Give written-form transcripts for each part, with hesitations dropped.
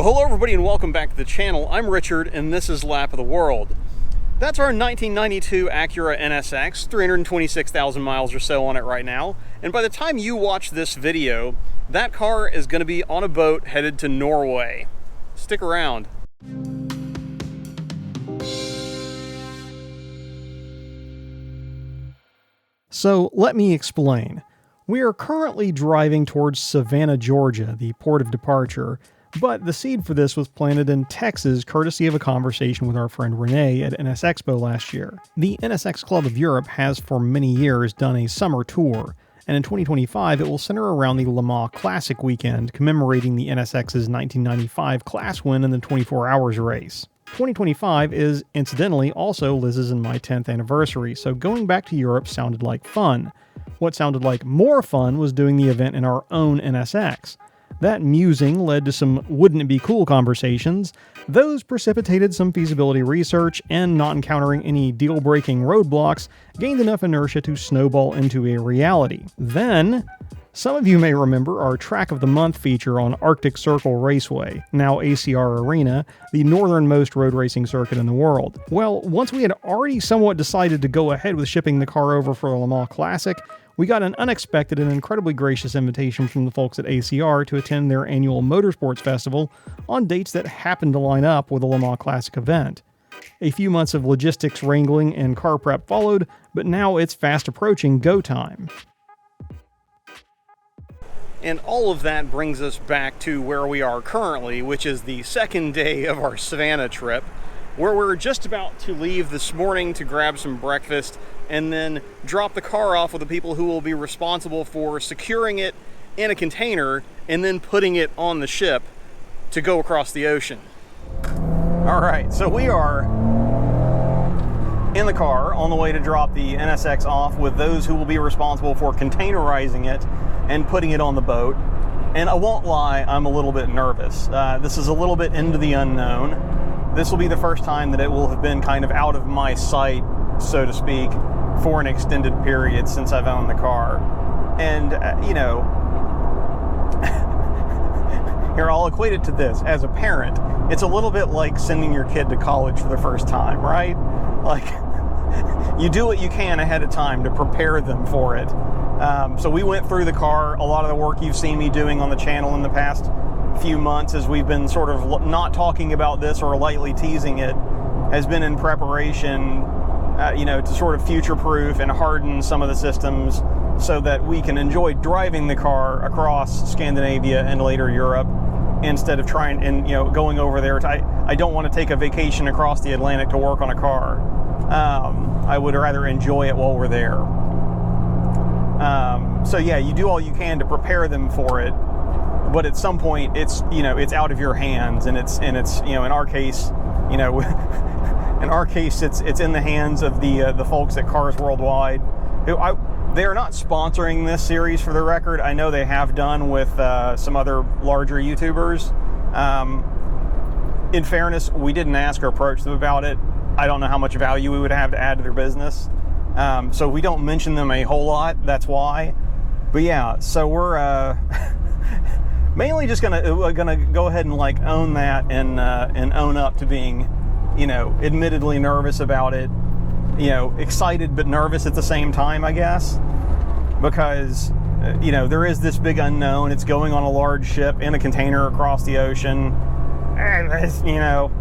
Well, hello everybody and welcome back to the channel. I'm Richard and this is Lap of the World. That's our 1992 Acura NSX, 326,000 miles or so on it right now. And by the time you watch this video, that car is going to be on a boat headed to Norway. Stick around. So let me explain. We are currently driving towards Savannah, Georgia, the port of departure, but the seed for this was planted in Texas courtesy of a conversation with our friend Renee at NS Expo last year. The NSX Club of Europe has for many years done a summer tour, and in 2025 it will center around the Le Mans Classic weekend, commemorating the NSX's 1995 class win in the 24 Hours race. 2025 is, incidentally, also Liz's and my 10th anniversary, so going back to Europe sounded like fun. What sounded like more fun was doing the event in our own NSX. That musing led to some wouldn't it be cool conversations. Those precipitated some feasibility research, and not encountering any deal-breaking roadblocks gained enough inertia to snowball into a reality. Then, some of you may remember our Track of the Month feature on Arctic Circle Raceway, now ACR Arena, the northernmost road racing circuit in the world. Well, once we had already somewhat decided to go ahead with shipping the car over for the Le Mans Classic, we got an unexpected and incredibly gracious invitation from the folks at ACR to attend their annual motorsports festival on dates that happened to line up with the Le Mans Classic event. A few months of logistics wrangling and car prep followed, but now it's fast approaching go time. And all of that brings us back to where we are currently, which is the second day of our Savannah trip, where we're just about to leave this morning to grab some breakfast and then drop the car off with the people who will be responsible for securing it in a container and then putting it on the ship to go across the ocean. All right, so we are in the car on the way to drop the NSX off with those who will be responsible for containerizing it and putting it on the boat. And I won't lie, I'm a little bit nervous. This is a little bit into the unknown. This will be the first time that it will have been kind of out of my sight, so to speak, for an extended period since I've owned the car. And, you know, here, I'll equate it to this. As a parent, it's a little bit like sending your kid to college for the first time, right? Like, you do what you can ahead of time to prepare them for it. So we went through the car. A lot of the work you've seen me doing on the channel in the past few months, as we've been sort of not talking about this or lightly teasing it, has been in preparation, you know, to sort of future-proof and harden some of the systems so that we can enjoy driving the car across Scandinavia and later Europe instead of trying and, you know, going over there. I don't want to take a vacation across the Atlantic to work on a car. I would rather enjoy it while we're there. So yeah, you do all you can to prepare them for it, but at some point it's, you know, it's out of your hands, and it's you know, in our case, you know, in our case it's in the hands of the folks at Cars Worldwide, who they are not sponsoring this series, for the record. I know they have done with some other larger YouTubers. In fairness, we didn't ask or approach them about it. I don't know how much value we would have to add to their business. So we don't mention them a whole lot, that's why. But yeah, so we're mainly just gonna go ahead and like own that and own up to being, you know, admittedly nervous about it, you know, excited but nervous at the same time, I guess, because you know, there is this big unknown. It's going on a large ship in a container across the ocean, and it's, you know,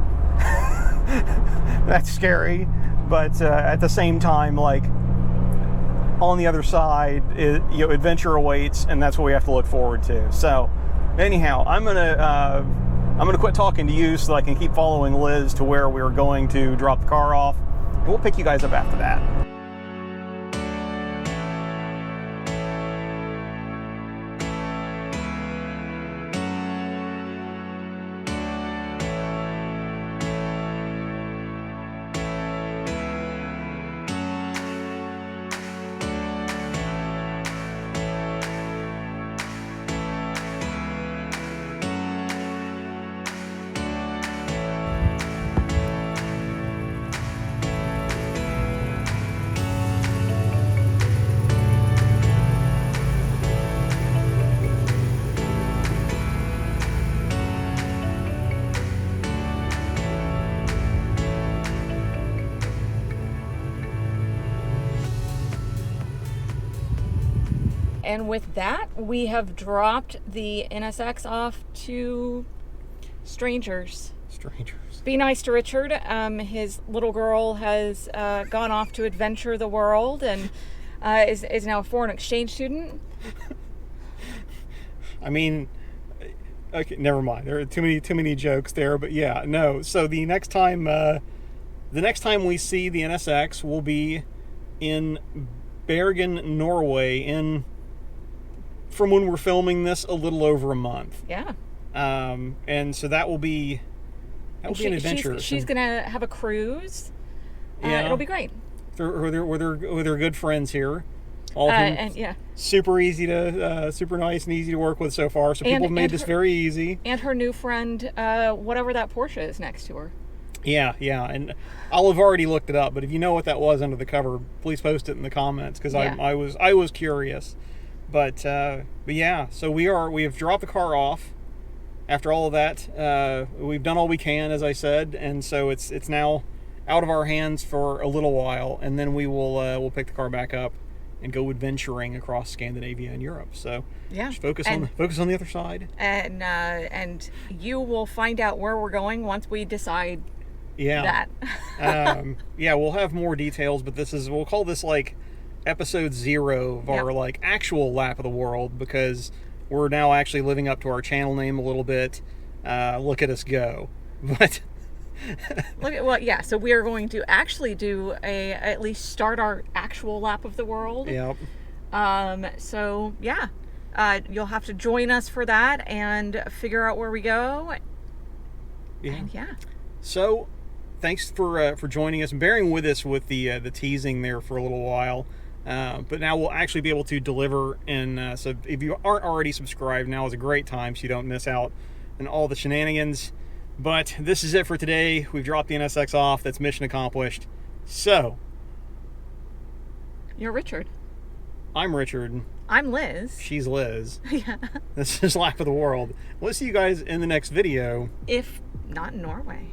that's scary. But at the same time, like, on the other side, you know, adventure awaits, and that's what we have to look forward to. So, anyhow, I'm gonna quit talking to you so I can keep following Liz to where we're going to drop the car off, and we'll pick you guys up after that. And with that, we have dropped the NSX off to strangers. Be nice to Richard. His little girl has gone off to adventure the world and is now a foreign exchange student. I mean, okay, never mind. There are too many jokes there, but yeah, no. So the next time we see the NSX will be in Bergen, Norway, from when we're filming this, a little over a month. Yeah. And so that will be an adventure. She's gonna have a cruise. Yeah. It'll be great. With her good friends here. All of them and yeah, super nice and easy to work with so far. So people have made this very easy. And her new friend, whatever that Porsche is next to her. Yeah, and I'll have already looked it up. But if you know what that was under the cover, please post it in the comments because I was curious. But yeah, so we have dropped the car off. After all of that, we've done all we can, as I said, and so it's now out of our hands for a little while, and then we'll pick the car back up and go adventuring across Scandinavia and Europe. So yeah, just focus on the other side. And you will find out where we're going once we decide. Yeah. That. Yeah, we'll have more details, but we'll call this like episode 0 of our like actual lap of the world because we're now actually living up to our channel name a little bit. Look at us go. But so we are going to actually do at least start our actual lap of the world. Yep. So yeah, you'll have to join us for that and figure out where we go. Yeah. And yeah. So, thanks for joining us and bearing with us with the teasing there for a little while. But now we'll actually be able to deliver. And so if you aren't already subscribed, now is a great time so you don't miss out on all the shenanigans. But this is it for today. We've dropped the NSX off. That's mission accomplished. So, you're Richard. I'm Richard. I'm Liz. She's Liz. Yeah. This is Lap of the World. We'll see you guys in the next video. If not in Norway.